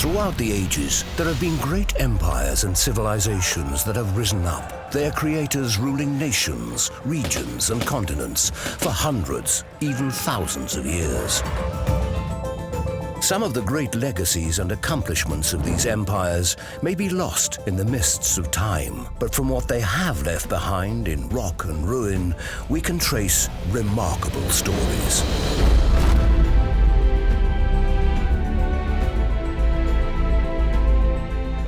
Throughout the ages, there have been great empires and civilizations that have risen up, their creators ruling nations, regions, and continents for hundreds, even thousands of years. Some of the great legacies and accomplishments of these empires may be lost in the mists of time, but from what they have left behind in rock and ruin, we can trace remarkable stories.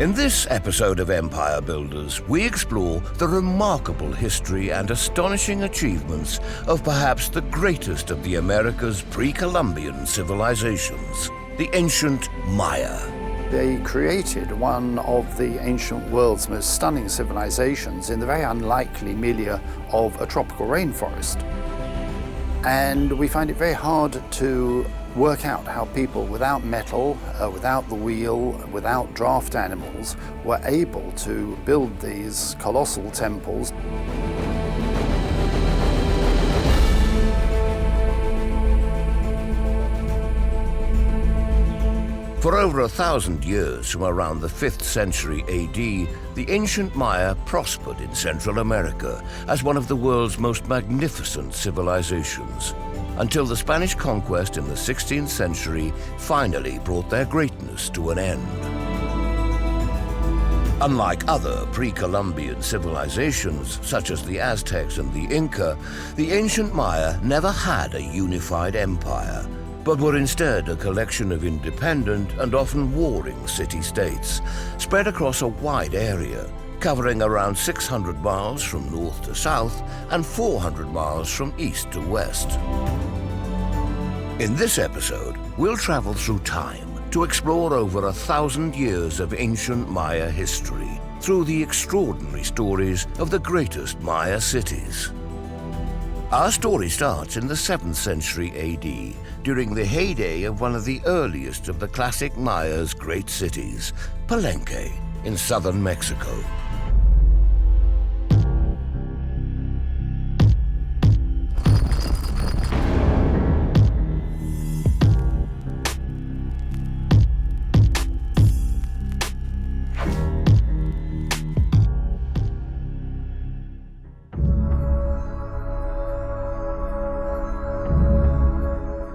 In this episode of Empire Builders, we explore the remarkable history and astonishing achievements of perhaps the greatest of the Americas pre-Columbian civilizations, the ancient Maya. They created one of the ancient world's most stunning civilizations in the very unlikely milieu of a tropical rainforest. And we find it very hard to work out how people without metal, without the wheel, without draft animals, were able to build these colossal temples. For over 1,000 years, from around the 5th century AD, the ancient Maya prospered in Central America as one of the world's most magnificent civilizations, until the Spanish conquest in the 16th century finally brought their greatness to an end. Unlike other pre-Columbian civilizations, such as the Aztecs and the Inca, the ancient Maya never had a unified empire, but were instead a collection of independent and often warring city-states, spread across a wide area, covering around 600 miles from north to south and 400 miles from east to west. In this episode, we'll travel through time to explore over 1,000 years of ancient Maya history through the extraordinary stories of the greatest Maya cities. Our story starts in the 7th century AD, during the heyday of one of the earliest of the classic Maya's great cities, Palenque, in southern Mexico.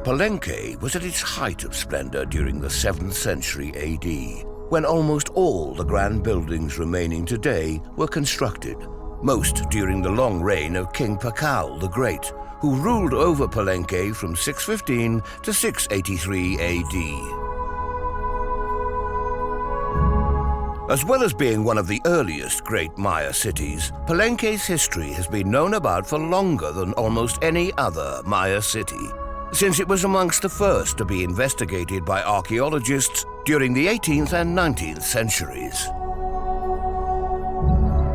Palenque was at its height of splendor during the 7th century AD, when almost all the grand buildings remaining today were constructed, most during the long reign of King Pakal the Great, who ruled over Palenque from 615 to 683 AD. As well as being one of the earliest great Maya cities, Palenque's history has been known about for longer than almost any other Maya city, since it was amongst the first to be investigated by archaeologists during the 18th and 19th centuries.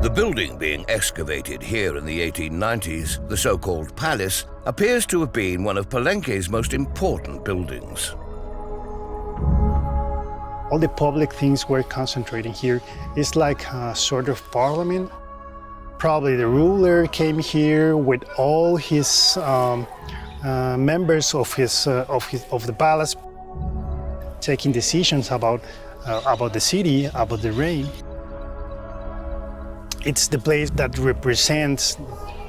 The building being excavated here in the 1890s, the so-called palace, appears to have been one of Palenque's most important buildings. All the public things were concentrating here. It's like a sort of parliament. Probably the ruler came here with all his members of the palace, taking decisions about the city, about the reign. It's the place that represents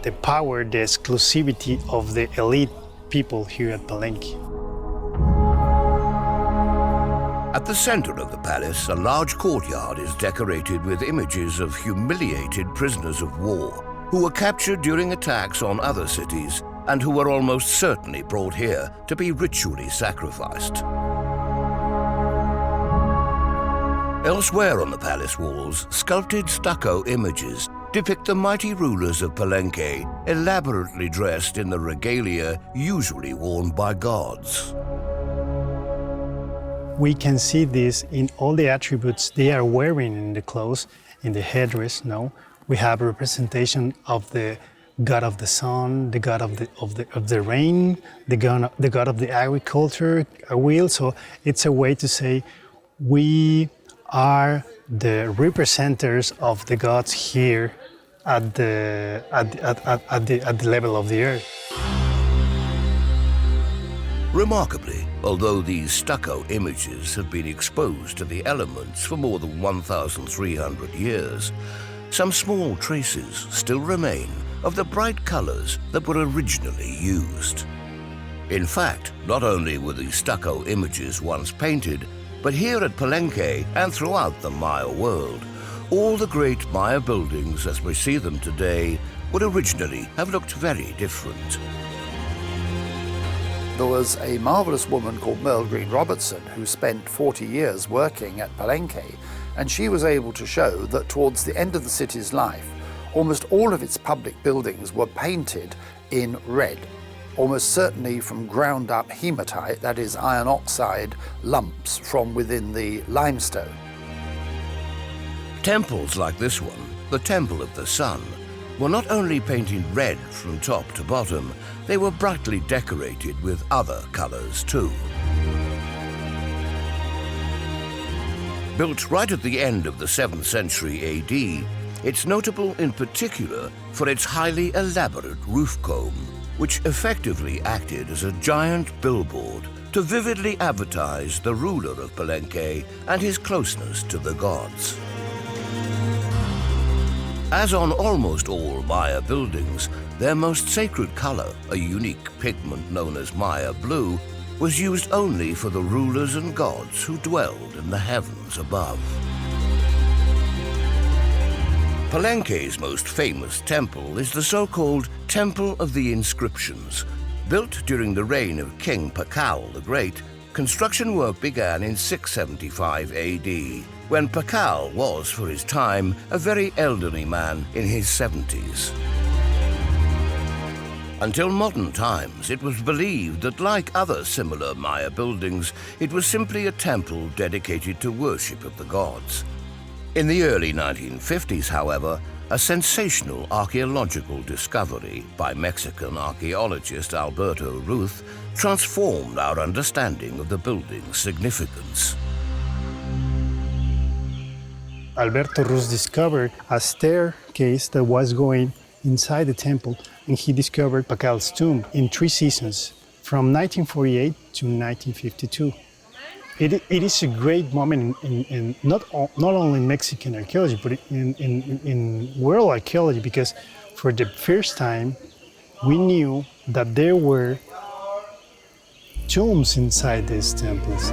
the power, the exclusivity of the elite people here at Palenque. At the center of the palace, a large courtyard is decorated with images of humiliated prisoners of war who were captured during attacks on other cities and who were almost certainly brought here to be ritually sacrificed. Elsewhere on the palace walls, sculpted stucco images depict the mighty rulers of Palenque elaborately dressed in the regalia usually worn by gods. We can see this in all the attributes they are wearing in the clothes, in the headdress. No, we have a representation of the god of the sun, the god of the rain, the god of the agriculture, a wheel. So it's a way to say we are the representatives of the gods here at the level of the earth. Remarkably, although these stucco images have been exposed to the elements for more than 1,300 years, some small traces still remain of the bright colors that were originally used. In fact, not only were the stucco images once painted, but here at Palenque and throughout the Maya world, all the great Maya buildings as we see them today would originally have looked very different. There was a marvelous woman called Merle Green Robertson who spent 40 years working at Palenque, and she was able to show that towards the end of the city's life, almost all of its public buildings were painted in red, almost certainly from ground up hematite, that is iron oxide lumps from within the limestone. Temples like this one, the Temple of the Sun, were not only painted red from top to bottom, they were brightly decorated with other colors too. Built right at the end of the 7th century AD, it's notable in particular for its highly elaborate roof comb, which effectively acted as a giant billboard to vividly advertise the ruler of Palenque and his closeness to the gods. As on almost all Maya buildings, their most sacred color, a unique pigment known as Maya blue, was used only for the rulers and gods who dwelled in the heavens above. Palenque's most famous temple is the so-called Temple of the Inscriptions. Built during the reign of King Pakal the Great, construction work began in 675 AD, when Pakal was, for his time, a very elderly man in his 70s. Until modern times, it was believed that, like other similar Maya buildings, it was simply a temple dedicated to worship of the gods. In the early 1950s, however, a sensational archaeological discovery by Mexican archaeologist Alberto Ruth transformed our understanding of the building's significance. Alberto Ruz discovered a staircase that was going inside the temple, and he discovered Pacal's tomb in 3 seasons, from 1948 to 1952. It is a great moment in not only Mexican archaeology, but in world archaeology, because for the first time, we knew that there were tombs inside these temples.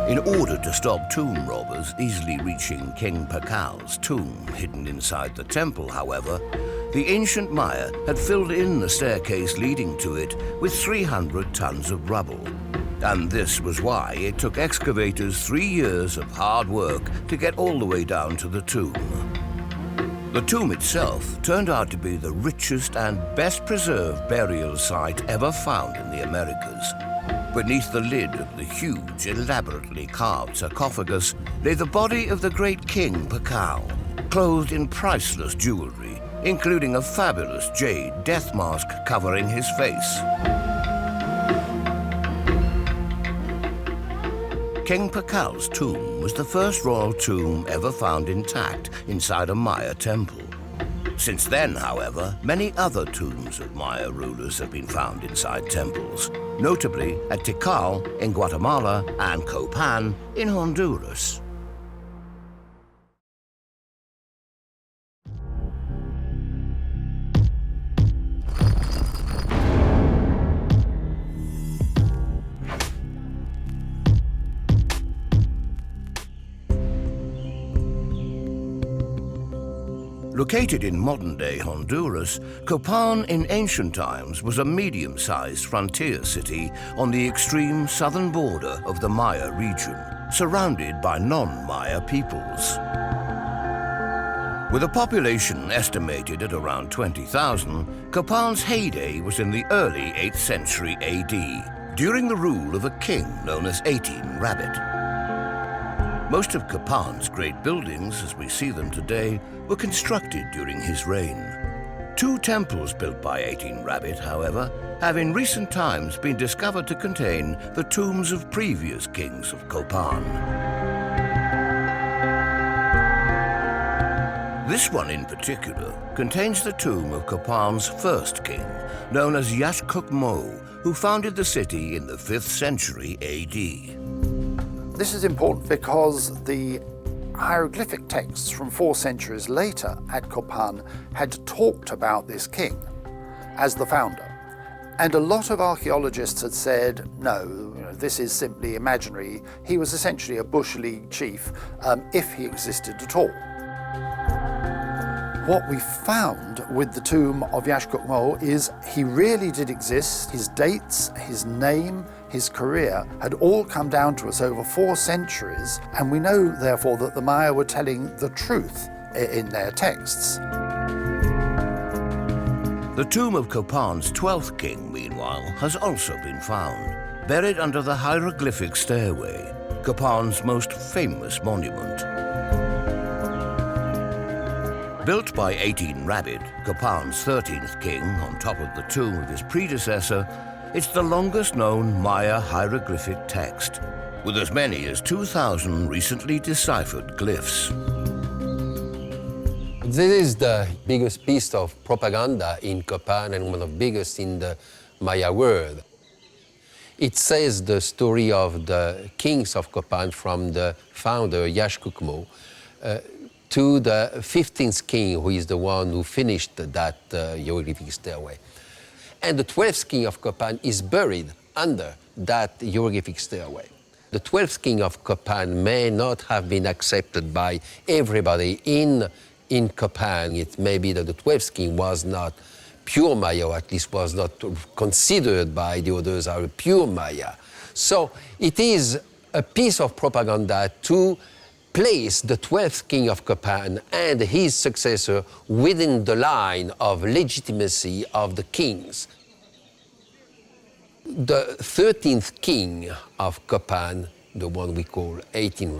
In order to stop tomb robbers easily reaching King Pacal's tomb hidden inside the temple, however, the ancient Maya had filled in the staircase leading to it with 300 tons of rubble. And this was why it took excavators 3 years of hard work to get all the way down to the tomb. The tomb itself turned out to be the richest and best preserved burial site ever found in the Americas. Beneath the lid of the huge, elaborately carved sarcophagus lay the body of the great King Pacal, clothed in priceless jewelry, including a fabulous jade death mask covering his face. King Pacal's tomb was the first royal tomb ever found intact inside a Maya temple. Since then, however, many other tombs of Maya rulers have been found inside temples, notably at Tikal in Guatemala and Copan in Honduras. Located in modern-day Honduras, Copan in ancient times was a medium-sized frontier city on the extreme southern border of the Maya region, surrounded by non-Maya peoples. With a population estimated at around 20,000, Copan's heyday was in the early 8th century AD, during the rule of a king known as 18 Rabbit. Most of Copan's great buildings, as we see them today, were constructed during his reign. 2 temples built by 18 Rabbit, however, have in recent times been discovered to contain the tombs of previous kings of Copan. This one in particular contains the tomb of Copan's first king, known as Yaxcoch-Mo, who founded the city in the 5th century AD. This is important because the hieroglyphic texts from 4 centuries later at Copan had talked about this king as the founder. And a lot of archaeologists had said, no, this is simply imaginary. He was essentially a bush league chief, if he existed at all. What we found with the tomb of Yaxcoch-Mo is he really did exist. His dates, his name, his career had all come down to us over 4 centuries, and we know, therefore, that the Maya were telling the truth in their texts. The tomb of Copan's 12th king, meanwhile, has also been found, buried under the hieroglyphic stairway, Copan's most famous monument. Built by inhabited, Copan's 13th king on top of the tomb of his predecessor, it's the longest known Maya hieroglyphic text, with as many as 2,000 recently deciphered glyphs. This is the biggest piece of propaganda in Copan and one of the biggest in the Maya world. It says the story of the kings of Copan from the founder, Yaxcoch-Mo, to the 15th king, who is the one who finished that hieroglyphic stairway. And the 12th king of Copan is buried under that hieroglyphic stairway. The 12th king of Copan may not have been accepted by everybody in Copan. It may be that the 12th king was not pure Maya, or at least was not considered by the others as a pure Maya. So it is a piece of propaganda to place the 12th king of Copan and his successor within the line of legitimacy of the kings. The 13th king of Copan, the one we call 18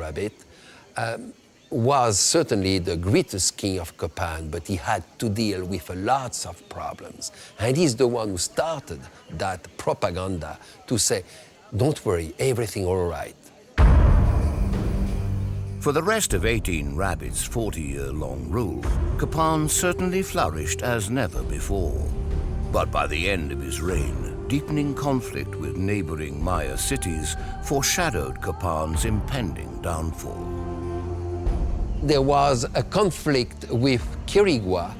was certainly the greatest king of Copan, but he had to deal with lots of problems. And he's the one who started that propaganda to say, don't worry, everything all right. For the rest of 18-Rabbit's 40-year-long rule, Copan certainly flourished as never before. But by the end of his reign, deepening conflict with neighboring Maya cities foreshadowed Copan's impending downfall. There was a conflict with Quirigua.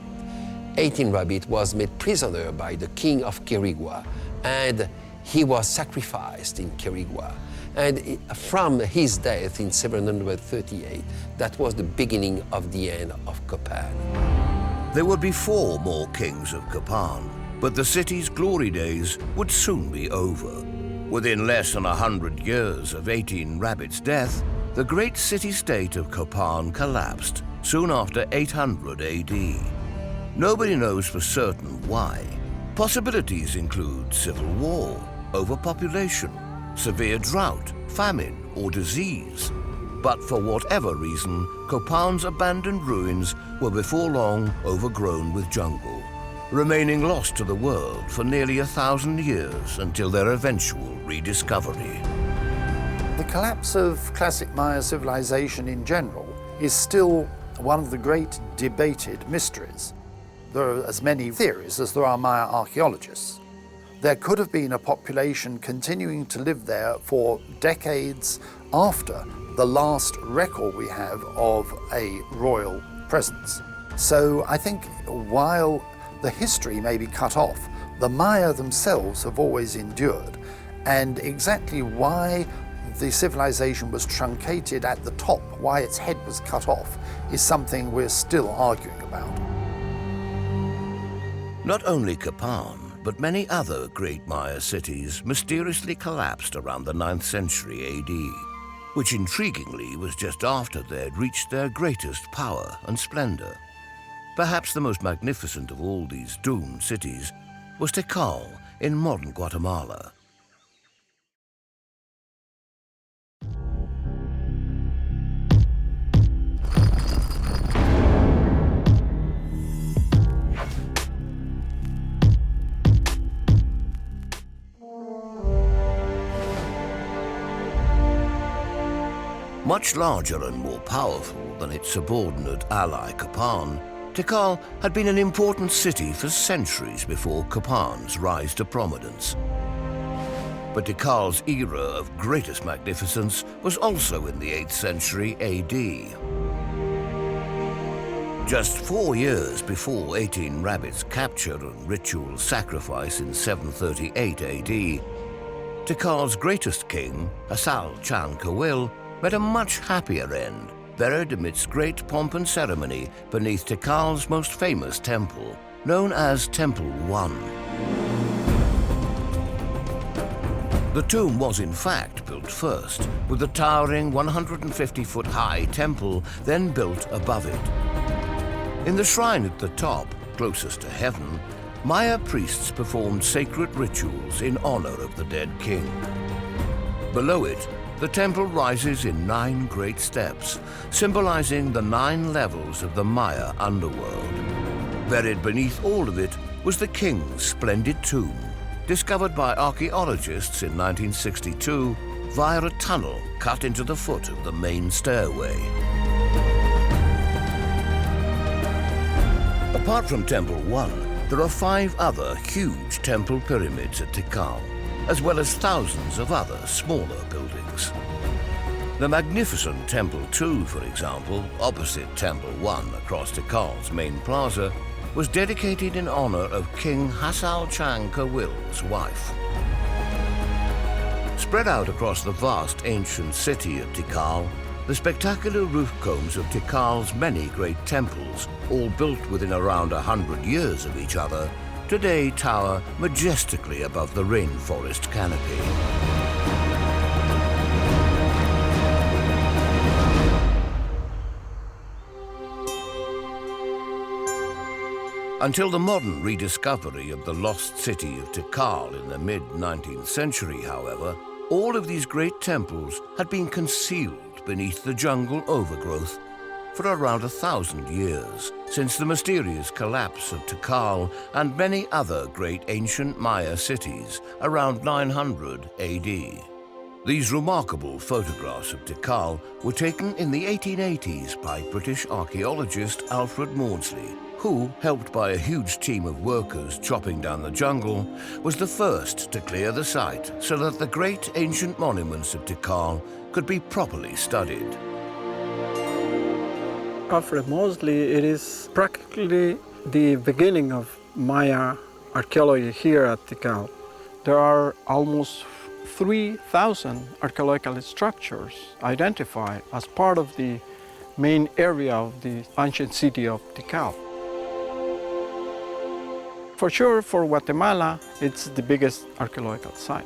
18-Rabbit was made prisoner by the king of Quirigua, and he was sacrificed in Quirigua. And from his death in 738, that was the beginning of the end of Copan. There would be 4 more kings of Copan, but the city's glory days would soon be over. Within less than 100 years of 18-Rabbit's death, the great city-state of Copan collapsed soon after 800 AD. Nobody knows for certain why. Possibilities include civil war, overpopulation, severe drought, famine, or disease. But for whatever reason, Copan's abandoned ruins were before long overgrown with jungle, remaining lost to the world for nearly 1,000 years until their eventual rediscovery. The collapse of classic Maya civilization in general is still one of the great debated mysteries. There are as many theories as there are Maya archaeologists. There could have been a population continuing to live there for decades after the last record we have of a royal presence. So I think while the history may be cut off, the Maya themselves have always endured. And exactly why the civilization was truncated at the top, why its head was cut off, is something we're still arguing about. Not only Copan, but many other great Maya cities mysteriously collapsed around the 9th century AD, which intriguingly was just after they'd reached their greatest power and splendor. Perhaps the most magnificent of all these doomed cities was Tikal in modern Guatemala. Much larger and more powerful than its subordinate ally Copan, Tikal had been an important city for centuries before Copan's rise to prominence. But Tikal's era of greatest magnificence was also in the 8th century AD. Just 4 years before 18 rabbits' capture and ritual sacrifice in 738 AD, Tikal's greatest king, Hasal Chan Kawil, met a much happier end, buried amidst great pomp and ceremony beneath Tikal's most famous temple, known as Temple 1. The tomb was in fact built first, with the towering 150-foot-high temple then built above it. In the shrine at the top, closest to heaven, Maya priests performed sacred rituals in honor of the dead king. Below it, the temple rises in 9 great steps, symbolizing the 9 levels of the Maya underworld. Buried beneath all of it was the king's splendid tomb, discovered by archaeologists in 1962 via a tunnel cut into the foot of the main stairway. Apart from Temple 1, there are 5 other huge temple pyramids at Tikal, as well as thousands of other smaller buildings. The magnificent Temple 2, for example, opposite Temple 1 across Tikal's main plaza, was dedicated in honor of King Hasal Chan Kawil's wife. Spread out across the vast ancient city of Tikal, the spectacular roof combs of Tikal's many great temples, all built within around 100 years of each other, today tower majestically above the rainforest canopy. Until the modern rediscovery of the lost city of Tikal in the mid-19th century, however, all of these great temples had been concealed beneath the jungle overgrowth for around 1,000 years, since the mysterious collapse of Tikal and many other great ancient Maya cities around 900 AD. These remarkable photographs of Tikal were taken in the 1880s by British archaeologist Alfred Maudsley, who, helped by a huge team of workers chopping down the jungle, was the first to clear the site so that the great ancient monuments of Tikal could be properly studied. Alfred Maudsley, it is practically the beginning of Maya archaeology here at Tikal. There are almost 3,000 archaeological structures identified as part of the main area of the ancient city of Tikal. For sure, for Guatemala, it's the biggest archaeological site,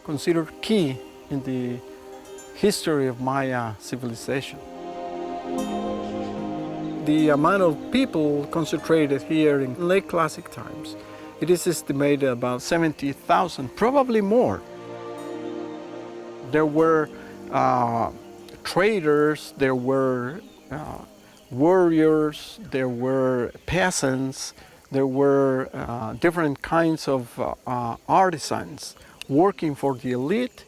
considered key in the history of Maya civilization. The amount of people concentrated here in late classic times, it is estimated about 70,000, probably more. There were traders, there were warriors, there were peasants, there were different kinds of artisans working for the elite.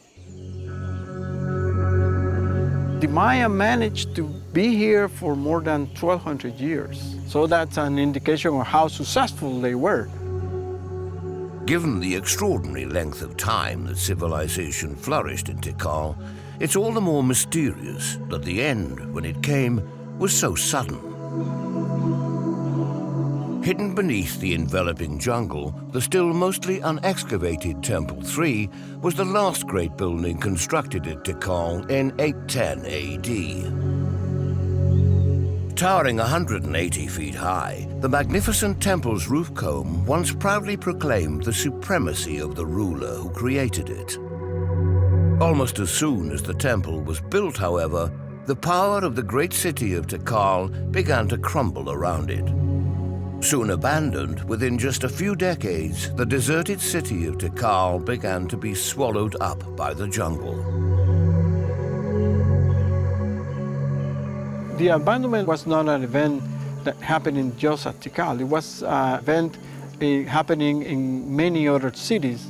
The Maya managed to be here for more than 1,200 years. So that's an indication of how successful they were. Given the extraordinary length of time that civilization flourished in Tikal, it's all the more mysterious that the end, when it came, was so sudden. Hidden beneath the enveloping jungle, the still mostly unexcavated Temple 3 was the last great building constructed at Tikal in 810 AD. Towering 180 feet high, the magnificent temple's roof comb once proudly proclaimed the supremacy of the ruler who created it. Almost as soon as the temple was built, however, the power of the great city of Tikal began to crumble around it. Soon abandoned, within just a few decades, the deserted city of Tikal began to be swallowed up by the jungle. The abandonment was not an event that happened just at Tikal. It was an event happening in many other cities.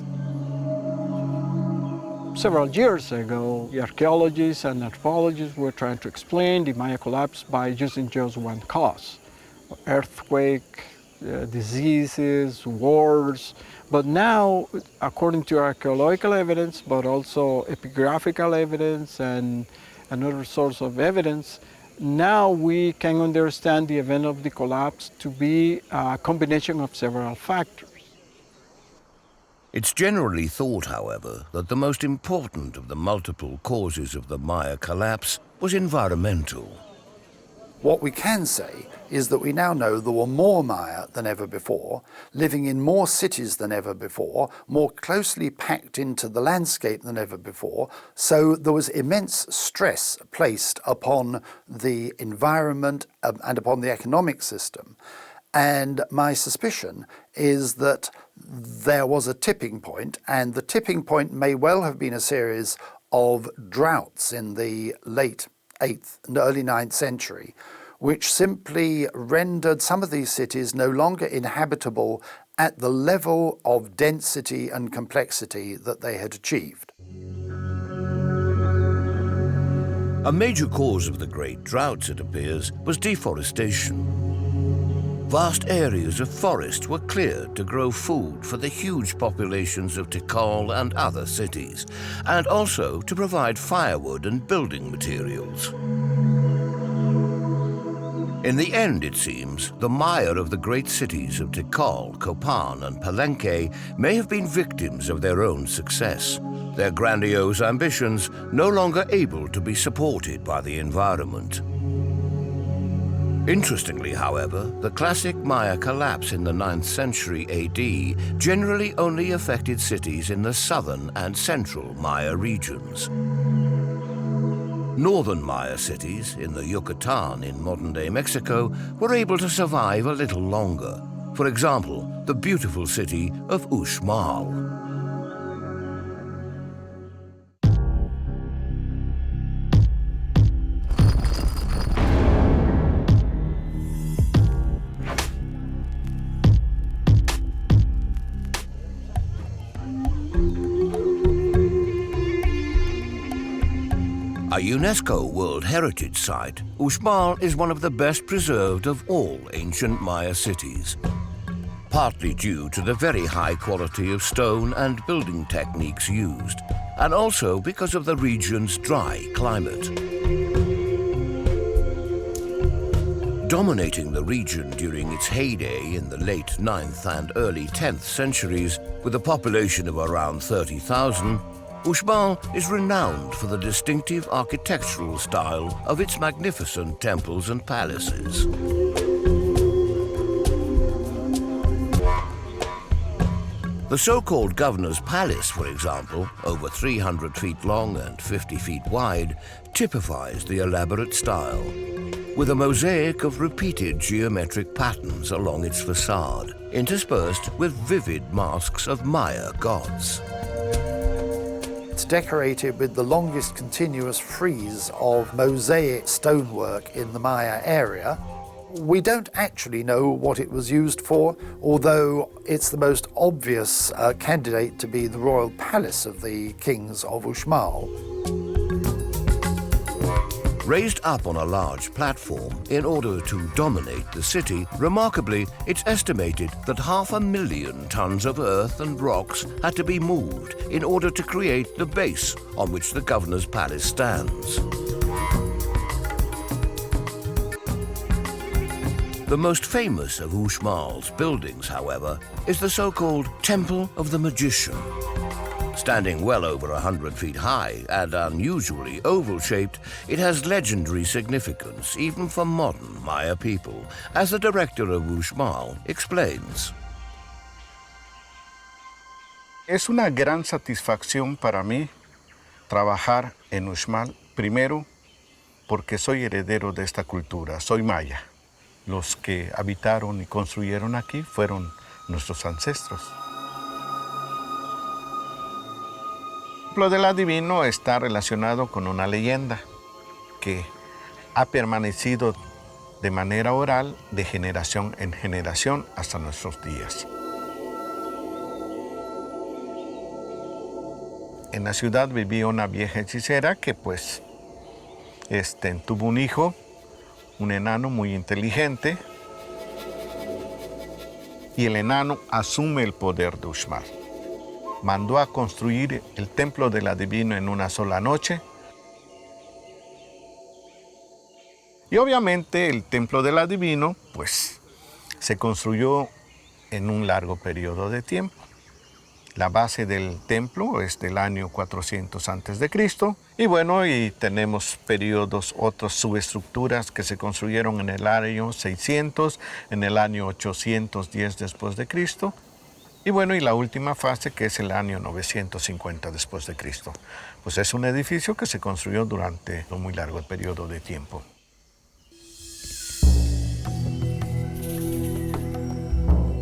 Several years ago, the archaeologists and anthropologists were trying to explain the Maya collapse by using just one cause: earthquake, diseases, wars. But now, according to archaeological evidence, but also epigraphical evidence and another source of evidence, now we can understand the event of the collapse to be a combination of several factors. It's generally thought, however, that the most important of the multiple causes of the Maya collapse was environmental. What we can say is that we now know there were more Maya than ever before, living in more cities than ever before, more closely packed into the landscape than ever before, so there was immense stress placed upon the environment and upon the economic system. And my suspicion is that there was a tipping point, and the tipping point may well have been a series of droughts in the late 8th and early 9th century, which simply rendered some of these cities no longer inhabitable at the level of density and complexity that they had achieved. A major cause of the great droughts, it appears, was deforestation. Vast areas of forest were cleared to grow food for the huge populations of Tikal and other cities, and also to provide firewood and building materials. In the end, it seems, the Maya of the great cities of Tikal, Copan, and Palenque may have been victims of their own success, their grandiose ambitions no longer able to be supported by the environment. Interestingly, however, the classic Maya collapse in the 9th century AD generally only affected cities in the southern and central Maya regions. Northern Maya cities in the Yucatan in modern-day Mexico were able to survive a little longer. For example, the beautiful city of Uxmal. A UNESCO World Heritage Site, Uxmal is one of the best preserved of all ancient Maya cities, partly due to the very high quality of stone and building techniques used, and also because of the region's dry climate. Dominating the region during its heyday in the late 9th and early 10th centuries, with a population of around 30,000, Uxmal is renowned for the distinctive architectural style of its magnificent temples and palaces. The so-called Governor's Palace, for example, over 300 feet long and 50 feet wide, typifies the elaborate style, with a mosaic of repeated geometric patterns along its facade, interspersed with vivid masks of Maya gods. It's decorated with the longest continuous frieze of mosaic stonework in the Maya area. We don't actually know what it was used for, although it's the most obvious candidate to be the royal palace of the kings of Uxmal. Raised up on a large platform in order to dominate the city, remarkably, it's estimated that 500,000 tons of earth and rocks had to be moved in order to create the base on which the governor's palace stands. The most famous of Uxmal's buildings, however, is the so-called Temple of the Magician. Standing well over 100 feet high and unusually oval-shaped, it has legendary significance even for modern Maya people, as the director of Uxmal explains. Es una gran satisfacción para mí trabajar en Uxmal, primero porque soy heredero de esta cultura, soy maya. Los que habitaron y construyeron aquí fueron nuestros ancestros. Lo del adivino está relacionado con una leyenda que ha permanecido de manera oral de generación en generación hasta nuestros días. en la ciudad vivía una vieja hechicera que pues tuvo un hijo, un enano muy inteligente, y el enano asume el poder de Uxmal. Mandó a construir el templo del adivino en una sola noche. Y obviamente el templo del adivino pues se construyó en un largo periodo de tiempo. La base del templo es del año 400 a.C. Y bueno, y tenemos periodos, otras subestructuras que se construyeron en el año 600, en el año 810 después de Cristo. Y bueno, y la última fase que es el año 950 después de Cristo. Pues es un edificio que se construyó durante un muy largo periodo de tiempo.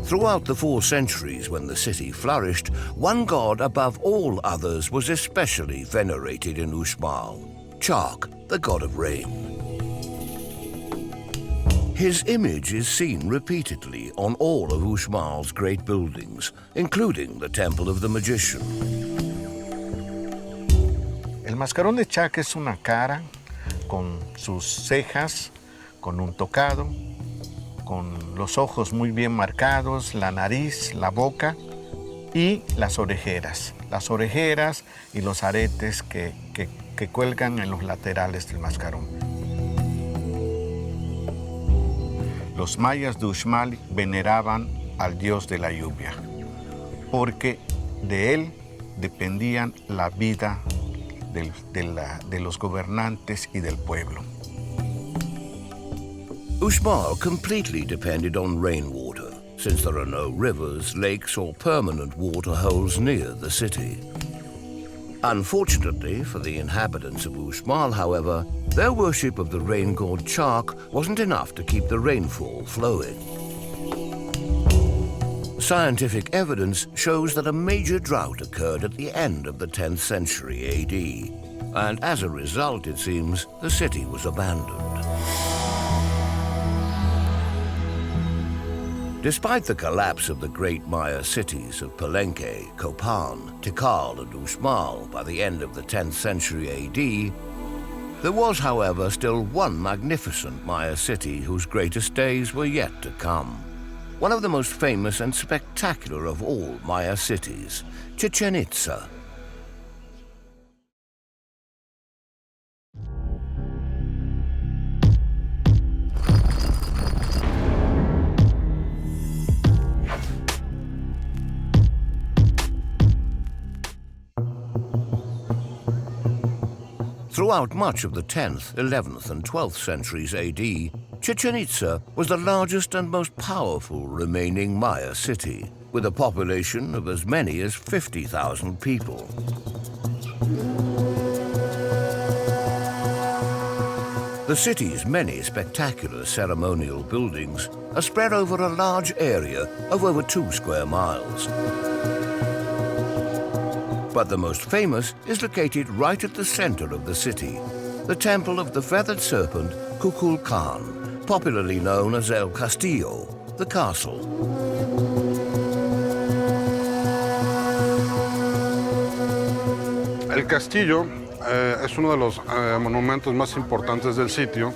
Throughout the 4 centuries when the city flourished, one god above all others was especially venerated in Uxmal, Chark, the god of rain. His image is seen repeatedly on all of Uxmal's great buildings, including the Temple of the Magician. El mascarón de Chark es una cara con sus cejas, con un tocado, con los ojos muy bien marcados, la nariz, la boca y las orejeras y los aretes que cuelgan en los laterales del mascarón. Los mayas de Uxmal veneraban al dios de la lluvia, porque de él dependían la vida de los gobernantes y del pueblo. Uxmal completely depended on rainwater, since there are no rivers, lakes, or permanent water holes near the city. Unfortunately for the inhabitants of Uxmal, however, their worship of the rain god Chark wasn't enough to keep the rainfall flowing. Scientific evidence shows that a major drought occurred at the end of the 10th century AD, and as a result, it seems, the city was abandoned. Despite the collapse of the great Maya cities of Palenque, Copan, Tikal, and Uxmal by the end of the 10th century AD, there was, however, still one magnificent Maya city whose greatest days were yet to come. One of the most famous and spectacular of all Maya cities, Chichen Itza. Throughout much of the 10th, 11th, and 12th centuries AD, Chichen Itza was the largest and most powerful remaining Maya city, with a population of as many as 50,000 people. The city's many spectacular ceremonial buildings are spread over a large area of over 2 square miles. But the most famous is located right at the center of the city, the temple of the feathered serpent Kukulkan, popularly known as El Castillo, the castle. El castillo es uno de los monumentos más importantes del sitio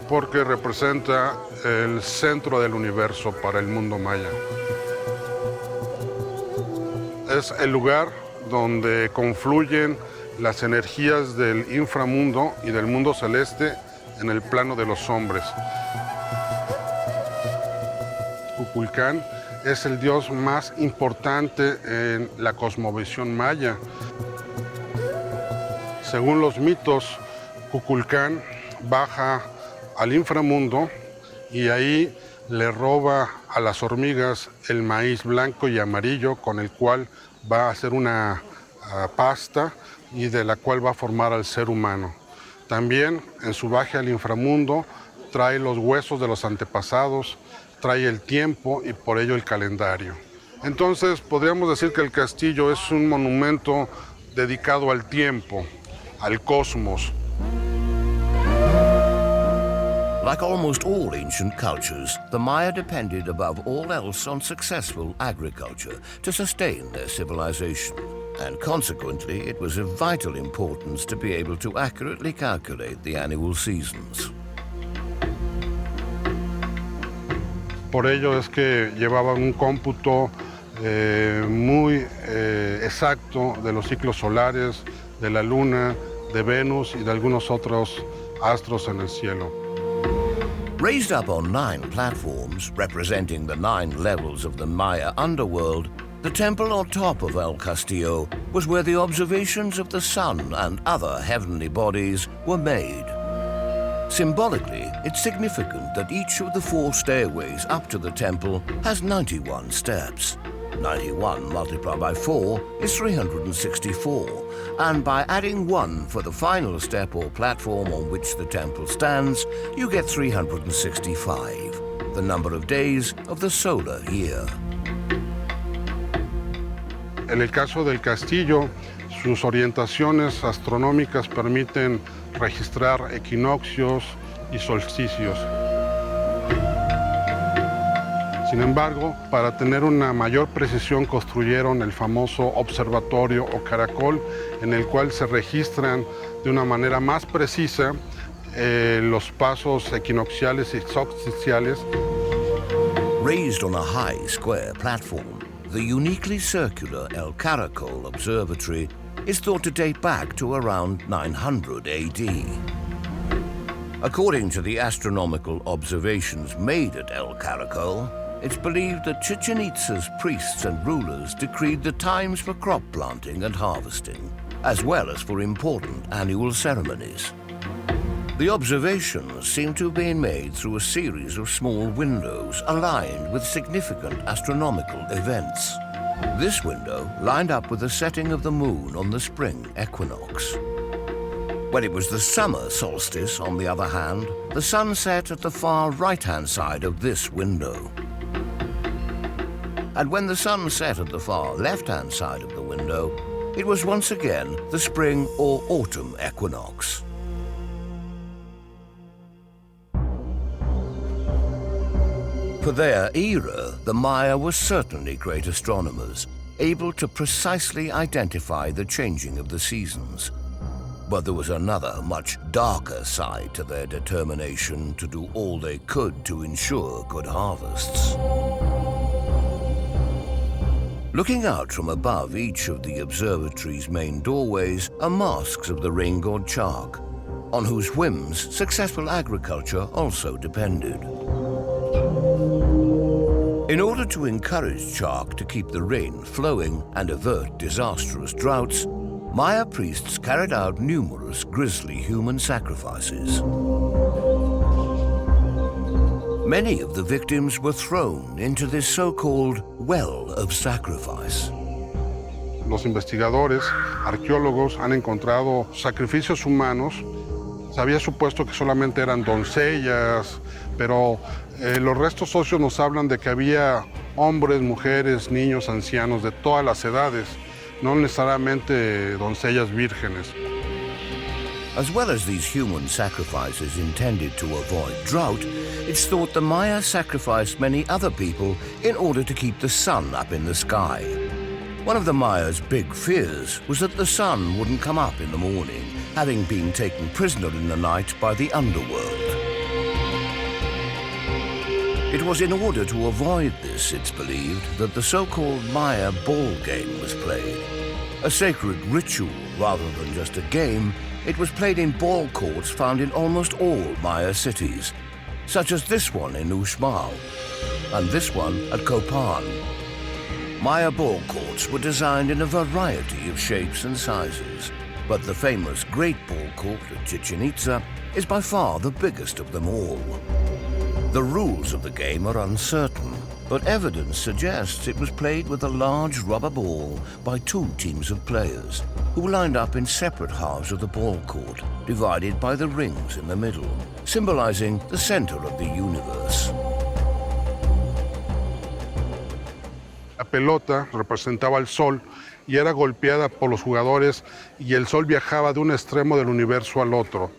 porque representa el centro del universo para el mundo maya. Es el lugar donde confluyen las energías del inframundo y del mundo celeste en el plano de los hombres. Kukulkan es el dios más importante en la cosmovisión maya. Según los mitos, Kukulkan baja al inframundo y ahí le roba a las hormigas el maíz blanco y amarillo con el cual va a hacer una pasta y de la cual va a formar al ser humano. También en su viaje al inframundo trae los huesos de los antepasados, trae el tiempo y por ello el calendario. Entonces podríamos decir que el castillo es un monumento dedicado al tiempo, al cosmos. Like almost all ancient cultures, the Maya depended above all else on successful agriculture to sustain their civilization. and consequently it was of vital importance to be able to accurately calculate the annual seasons. Por ello es que llevaban un cómputo muy exacto de los ciclos solares, de la Luna, de Venus y de algunos otros astros en el cielo. Raised up on 9 platforms representing the 9 levels of the Maya underworld, the temple on top of El Castillo was where the observations of the sun and other heavenly bodies were made. Symbolically, it's significant that each of the 4 stairways up to the temple has 91 steps. 91 multiplied by 4 is 364, and by adding 1 for the final step or platform on which the temple stands, you get 365, the number of days of the solar year. En el caso del castillo, sus orientaciones astronómicas permiten registrar equinoccios y solsticios. Sin embargo, para tener una mayor precisión construyeron el famoso observatorio o caracol, en el cual se registran de una manera más precisa los pasos equinocciales y solsticiales. Raised on a high square platform, the uniquely circular El Caracol Observatory is thought to date back to around 900 AD. According to the astronomical observations made at El Caracol, it's believed that Chichen Itza's priests and rulers decreed the times for crop planting and harvesting, as well as for important annual ceremonies. The observations seem to have been made through a series of small windows aligned with significant astronomical events. This window lined up with the setting of the moon on the spring equinox. When it was the summer solstice, on the other hand, the sun set at the far right-hand side of this window. And when the sun set at the far left-hand side of the window, it was once again the spring or autumn equinox. For their era, the Maya were certainly great astronomers, able to precisely identify the changing of the seasons. But there was another, much darker side to their determination to do all they could to ensure good harvests. Looking out from above each of the observatory's main doorways are masks of the rain god Chark, on whose whims successful agriculture also depended. In order to encourage Chark to keep the rain flowing and avert disastrous droughts, Maya priests carried out numerous grisly human sacrifices. Many of the victims were thrown into this so-called well of sacrifice. Los investigadores, arqueólogos, han encontrado sacrificios humanos. Se había supuesto que solamente eran doncellas, pero los restos óseos nos hablan de que había hombres, mujeres, niños, ancianos de todas las edades, no necesariamente doncellas vírgenes. As well as these human sacrifices intended to avoid drought, it's thought the Maya sacrificed many other people in order to keep the sun up in the sky. One of the Maya's big fears was that the sun wouldn't come up in the morning, having been taken prisoner in the night by the underworld. It was in order to avoid this, it's believed, that the so-called Maya ball game was played. A sacred ritual rather than just a game, it was played in ball courts found in almost all Maya cities, such as this one in Uxmal and this one at Copan. Maya ball courts were designed in a variety of shapes and sizes, but the famous Great Ball Court at Chichen Itza is by far the biggest of them all. The rules of the game are uncertain, but evidence suggests it was played with a large rubber ball by 2 teams of players, who lined up in separate halves of the ball court, divided by the rings in the middle, symbolizing the center of the universe. La pelota representaba al sol y era golpeada por los jugadores y el sol viajaba de un extremo del universo al otro.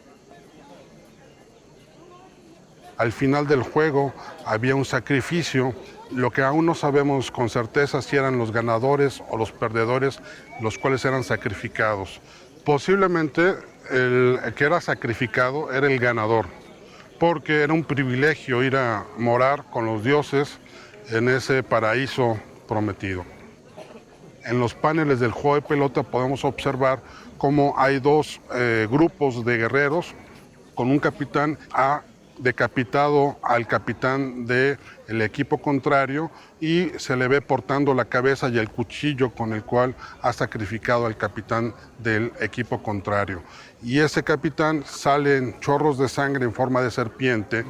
Al final del juego había un sacrificio Lo que aún no sabemos con certeza si eran los ganadores o los perdedores los cuales eran sacrificados. Posiblemente el que era sacrificado era el ganador, porque era un privilegio ir a morar con los dioses en ese paraíso prometido. En los paneles del juego de pelota podemos observar cómo hay dos grupos de guerreros con un capitán decapitado al capitán del equipo contrario y se le ve portando la cabeza y el cuchillo con el cual ha sacrificado al capitán del equipo contrario. Y ese capitán sale en chorros de sangre en forma de serpiente.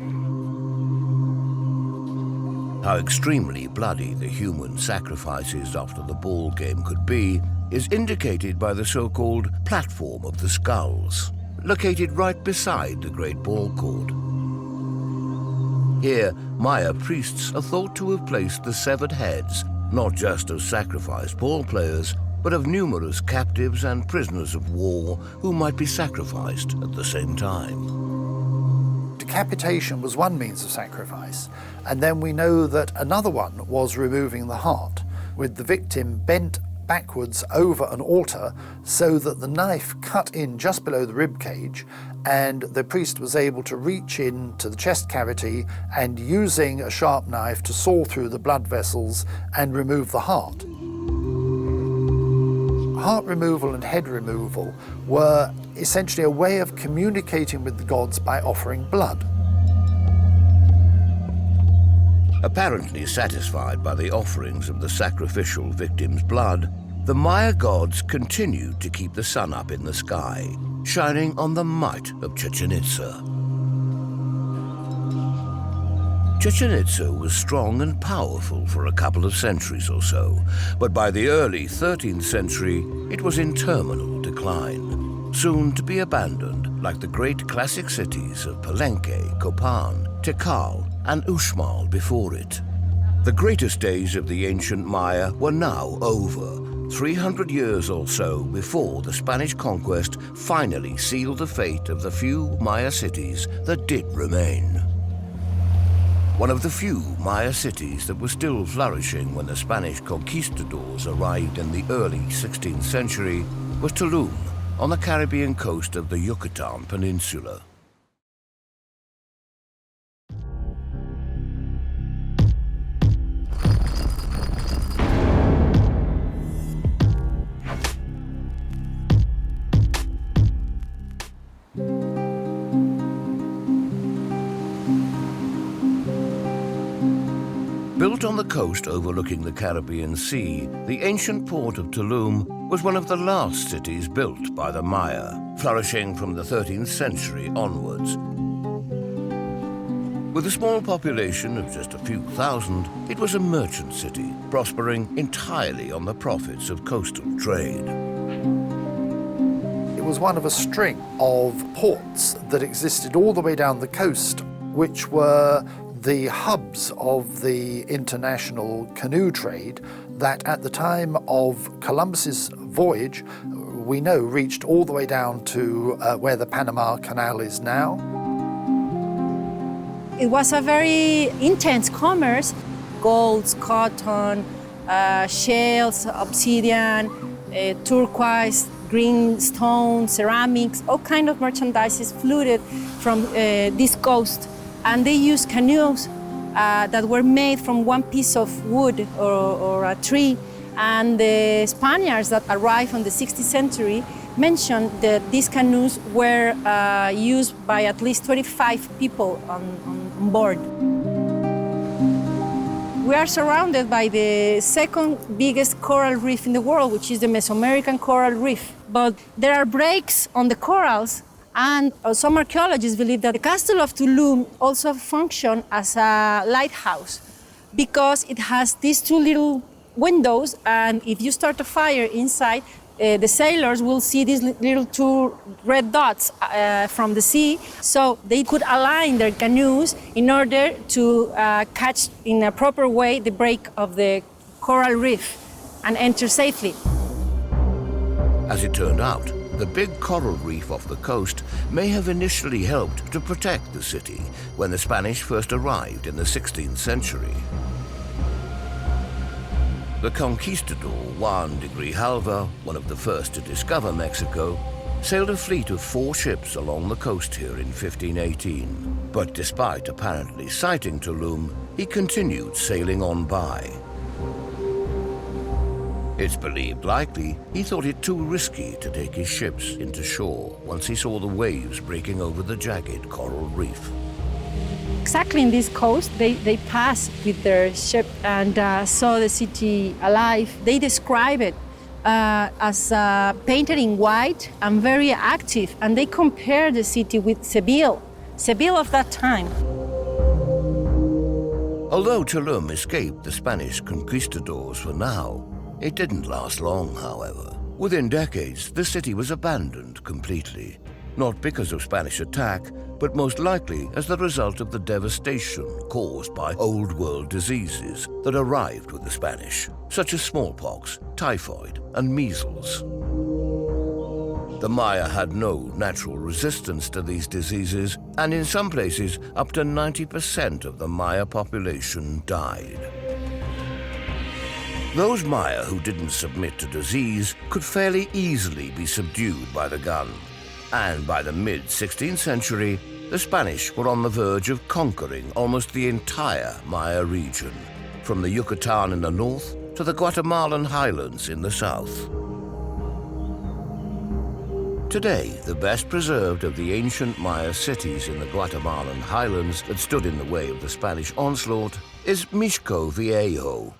How extremely bloody the human sacrifices after the ball game could be is indicated by the so-called platform of the skulls, located right beside the great ball court. Here, Maya priests are thought to have placed the severed heads, not just of sacrificed ball players, but of numerous captives and prisoners of war who might be sacrificed at the same time. Decapitation was one means of sacrifice, and then we know that another one was removing the heart, with the victim bent backwards over an altar so that the knife cut in just below the rib cage, and the priest was able to reach into the chest cavity and using a sharp knife to saw through the blood vessels and remove the heart. Heart removal and head removal were essentially a way of communicating with the gods by offering blood. Apparently satisfied by the offerings of the sacrificial victim's blood, the Maya gods continued to keep the sun up in the sky, shining on the might of Chichen Itza. Chichen Itza was strong and powerful for a couple of centuries or so, but by the early 13th century, it was in terminal decline, soon to be abandoned like the great classic cities of Palenque, Copan, Tikal, and Uxmal before it. The greatest days of the ancient Maya were now over, 300 years or so before the Spanish conquest finally sealed the fate of the few Maya cities that did remain. One of the few Maya cities that was still flourishing when the Spanish conquistadors arrived in the early 16th century was Tulum, on the Caribbean coast of the Yucatan Peninsula. Built on the coast overlooking the Caribbean Sea, the ancient port of Tulum was one of the last cities built by the Maya, flourishing from the 13th century onwards. With a small population of just a few thousand, it was a merchant city, prospering entirely on the profits of coastal trade. It was one of a string of ports that existed all the way down the coast, which were the hubs of the international canoe trade that at the time of Columbus's voyage, we know reached all the way down to where the Panama Canal is now. It was a very intense commerce. Golds, cotton, shells, obsidian, turquoise, green stone, ceramics, all kind of merchandises floated from this coast. And they used canoes that were made from one piece of wood or a tree. And the Spaniards that arrived in the 16th century mentioned that these canoes were used by at least 25 people on board. We are surrounded by the second biggest coral reef in the world, which is the Mesoamerican coral reef. But there are breaks on the corals. And some archaeologists believe that the Castle of Tulum also functioned as a lighthouse because it has these two little windows, and if you start a fire inside, the sailors will see these little two red dots from the sea, so they could align their canoes in order to catch in a proper way the break of the coral reef and enter safely. As it turned out, the big coral reef off the coast may have initially helped to protect the city when the Spanish first arrived in the 16th century. The conquistador Juan de Grijalva, one of the first to discover Mexico, sailed a fleet of 4 ships along the coast here in 1518. But despite apparently sighting Tulum, he continued sailing on by. It's believed likely he thought it too risky to take his ships into shore once he saw the waves breaking over the jagged coral reef. Exactly in this coast, they passed with their ship and saw the city alive. They describe it as painted in white and very active, and they compare the city with Seville of that time. Although Tulum escaped the Spanish conquistadors for now, it didn't last long, however. Within decades, the city was abandoned completely, not because of Spanish attack, but most likely as the result of the devastation caused by Old World diseases that arrived with the Spanish, such as smallpox, typhoid, and measles. The Maya had no natural resistance to these diseases, and in some places, up to 90% of the Maya population died. Those Maya who didn't submit to disease could fairly easily be subdued by the gun. And by the mid-16th century, the Spanish were on the verge of conquering almost the entire Maya region, from the Yucatan in the north to the Guatemalan highlands in the south. Today, the best preserved of the ancient Maya cities in the Guatemalan highlands that stood in the way of the Spanish onslaught is Mixco Viejo.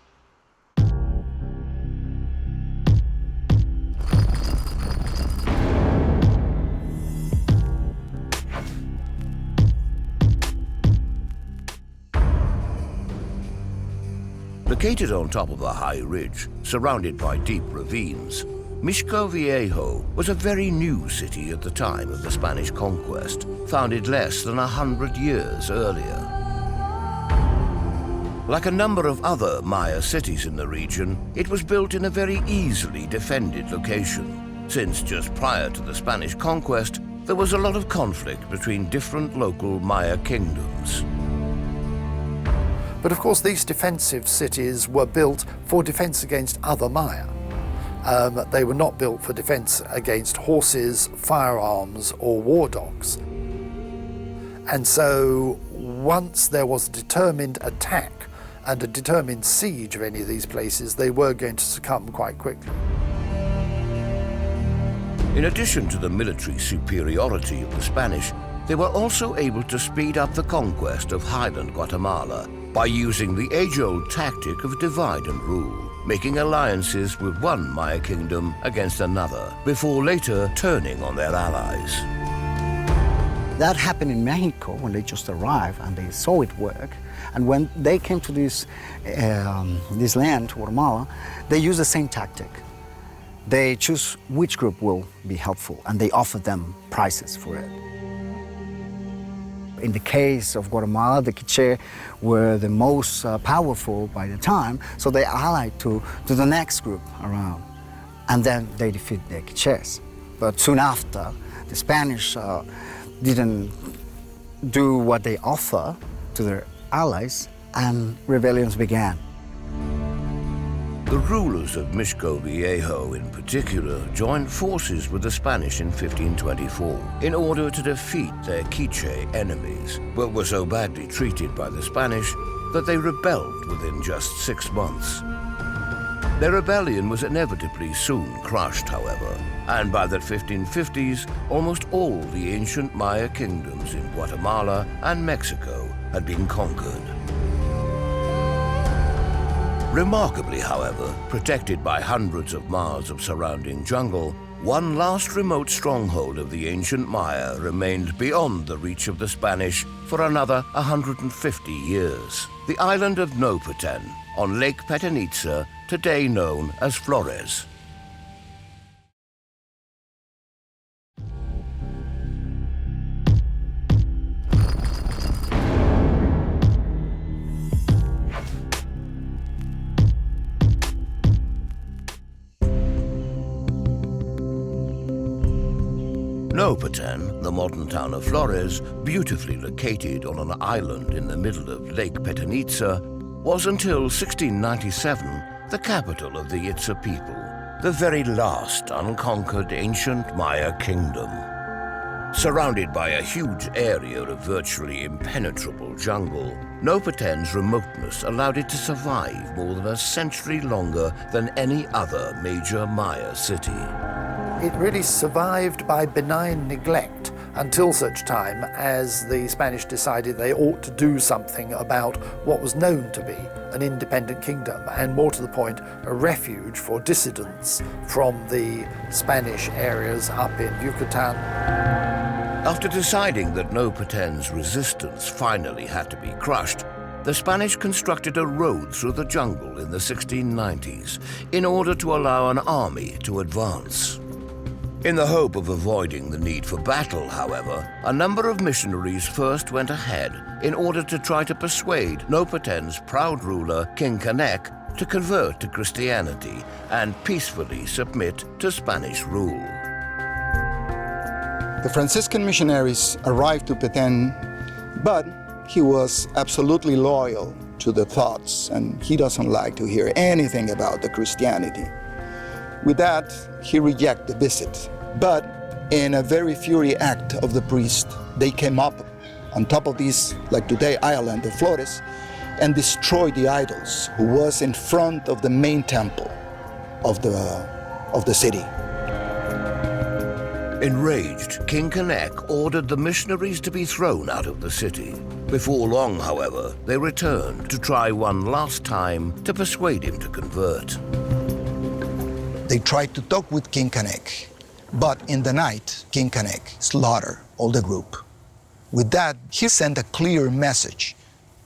Located on top of a high ridge, surrounded by deep ravines, Mixco Viejo was a very new city at the time of the Spanish conquest, founded less than 100 years earlier. Like a number of other Maya cities in the region, it was built in a very easily defended location, since just prior to the Spanish conquest, there was a lot of conflict between different local Maya kingdoms. But of course, these defensive cities were built for defense against other Maya. They were not built for defense against horses, firearms, or war dogs. And so once there was a determined attack and a determined siege of any of these places, they were going to succumb quite quickly. In addition to the military superiority of the Spanish, they were also able to speed up the conquest of highland Guatemala by using the age-old tactic of divide and rule, making alliances with one Maya kingdom against another, before later turning on their allies. That happened in Mexico when they just arrived and they saw it work. And when they came to this land, Guatemala, they used the same tactic. They choose which group will be helpful, and they offer them prices for it. In the case of Guatemala, the Quiche were the most powerful by the time, so they allied to the next group around, and then they defeat the Quiches. But soon after, the Spanish didn't do what they offer to their allies, and rebellions began. The rulers of Mixco Viejo in particular joined forces with the Spanish in 1524 in order to defeat their Quiche enemies, but were so badly treated by the Spanish that they rebelled within just 6 months. Their rebellion was inevitably soon crushed, however, and by the 1550s, almost all the ancient Maya kingdoms in Guatemala and Mexico had been conquered. Remarkably, however, protected by hundreds of miles of surrounding jungle, one last remote stronghold of the ancient Maya remained beyond the reach of the Spanish for another 150 years. The island of Nopeten on Lake Petanitza, today known as Flores. Nopeten, the modern town of Flores, beautifully located on an island in the middle of Lake Petanitza, was until 1697 the capital of the Itza people, the very last unconquered ancient Maya kingdom. Surrounded by a huge area of virtually impenetrable jungle, Nopaten's remoteness allowed it to survive more than a century longer than any other major Maya city. It really survived by benign neglect until such time as the Spanish decided they ought to do something about what was known to be an independent kingdom, and more to the point, a refuge for dissidents from the Spanish areas up in Yucatan. After deciding that Nopaten's resistance finally had to be crushed, the Spanish constructed a road through the jungle in the 1690s in order to allow an army to advance. In the hope of avoiding the need for battle, however, a number of missionaries first went ahead in order to try to persuade Nopaten's proud ruler, King Canek, to convert to Christianity and peacefully submit to Spanish rule. The Franciscan missionaries arrived to Petén, but he was absolutely loyal to the thoughts, and he doesn't like to hear anything about the Christianity. With that, he rejected the visit. But in a very fury act of the priest, they came up on top of this, like today, island of Flores, and destroyed the idols who was in front of the main temple of the city. Enraged, King Canek ordered the missionaries to be thrown out of the city. Before long, however, they returned to try one last time to persuade him to convert. They tried to talk with King Canek, but in the night, King Canek slaughtered all the group. With that, he sent a clear message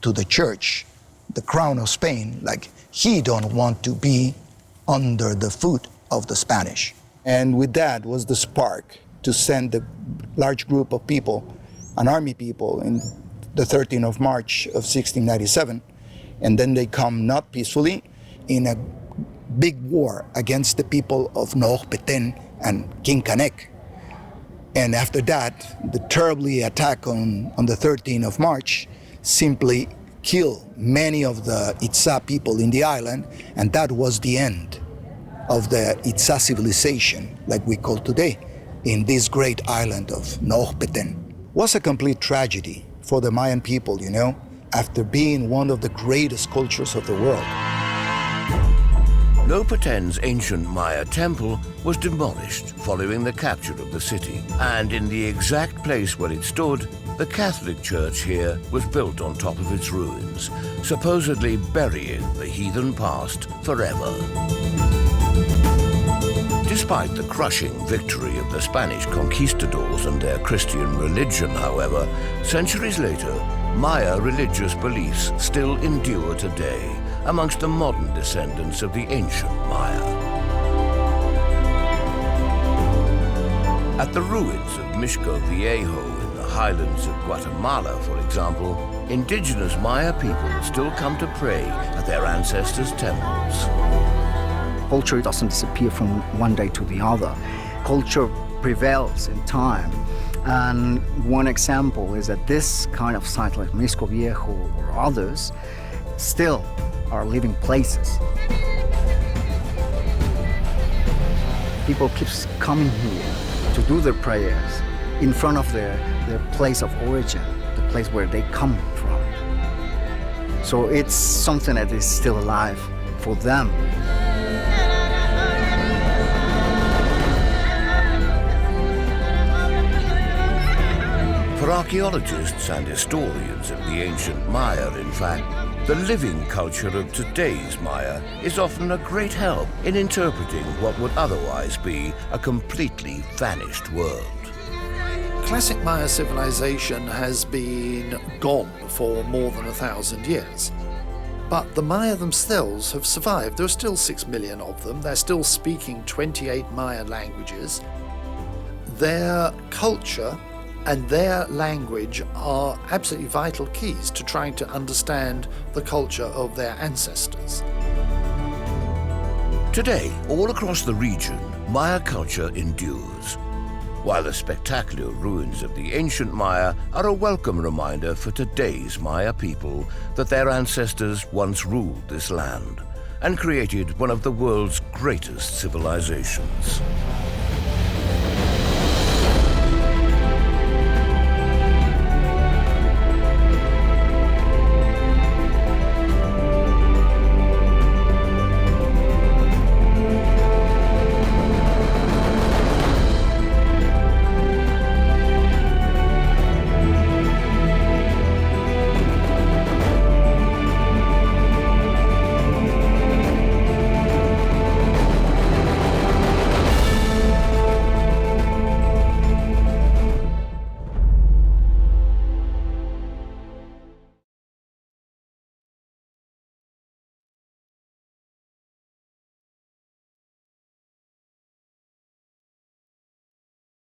to the church, the crown of Spain, like he don't want to be under the foot of the Spanish. And with that was the spark to send a large group of people, an army people, in the 13th of March of 1697. And then they come not peacefully in a big war against the people of Nooh Petén and King Canek. And after that, the terribly attack on the 13th of March simply killed many of the Itza people in the island, and that was the end of the Itza civilization, like we call today, in this great island of Nooh Petén. Was a complete tragedy for the Mayan people, you know, after being one of the greatest cultures of the world. Nopaten's ancient Maya temple was demolished following the capture of the city, and in the exact place where it stood, the Catholic Church here was built on top of its ruins, supposedly burying the heathen past forever. Despite the crushing victory of the Spanish conquistadors and their Christian religion, however, centuries later, Maya religious beliefs still endure today amongst the modern descendants of the ancient Maya. At the ruins of Mixco Viejo in the highlands of Guatemala, for example, indigenous Maya people still come to pray at their ancestors' temples. Culture doesn't disappear from one day to the other. Culture prevails in time. And one example is that this kind of site like Mixco Viejo or others still are living places. People keep coming here to do their prayers in front of their place of origin, the place where they come from. So it's something that is still alive for them. For archaeologists and historians of the ancient Maya, in fact, the living culture of today's Maya is often a great help in interpreting what would otherwise be a completely vanished world. Classic Maya civilization has been gone for more than 1,000 years. But the Maya themselves have survived. There are still 6 million of them. They're still speaking 28 Mayan languages. Their culture and their language are absolutely vital keys to trying to understand the culture of their ancestors. Today, all across the region, Maya culture endures, while the spectacular ruins of the ancient Maya are a welcome reminder for today's Maya people that their ancestors once ruled this land, and created one of the world's greatest civilizations.